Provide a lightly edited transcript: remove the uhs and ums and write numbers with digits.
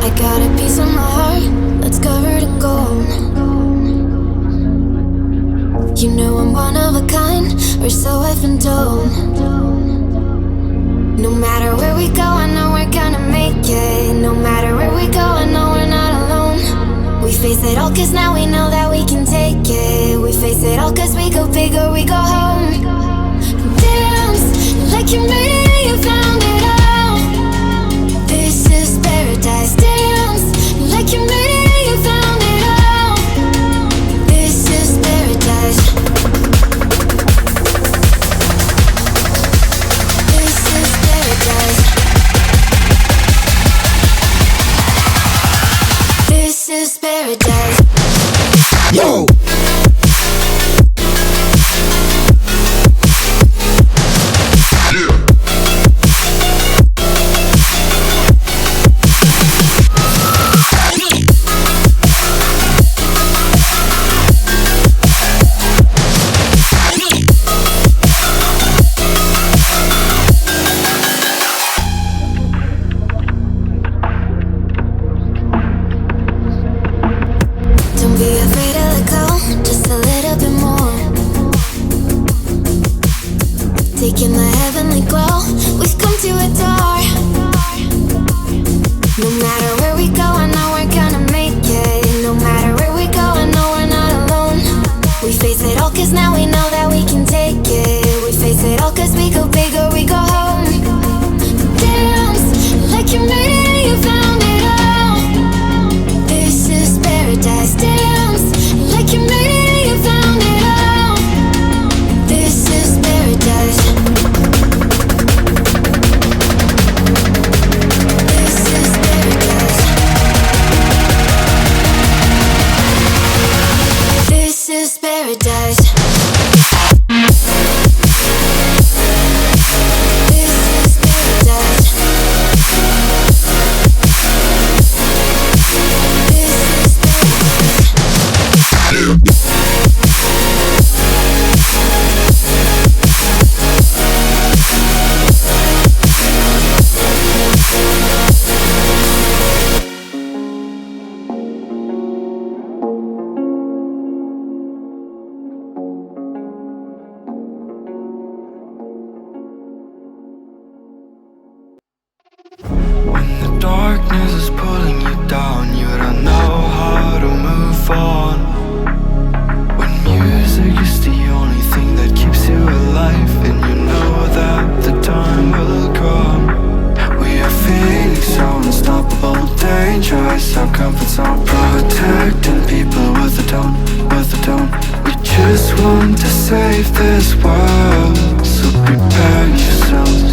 I got a piece of my heart that's covered in gold. You know I'm one of a kind, or so I've been told. No matter where we go, I know we're gonna make it. No matter where we go, I know we're not alone. We face it all cause now we know that we can take it. We face it all cause we go big or we go home. Dance like you made it and you found it all. This is paradise. Dance like you made it and you found it all. This is paradise. This is paradise. This is paradise. Yo! Taking the heavenly glow, we've come to adore. No matter where we go, I know we're gonna make it. No matter where we go, I know we're not alone. We face it all cause now we know that we can take it. We face it all cause we go big or we go home. Dance like you made it and you found it all. This is paradise. Dance like you made it and you found it all. This is paradise. This is paradise. When the darkness is pulling you down, you don't know how to move on. When music is the only thing that keeps you alive, and you know that the time will come. We are feeling so unstoppable, dangerous, our comfort zone, protecting people with the tone, with the tone. We just want to save this world, so prepare yourselves.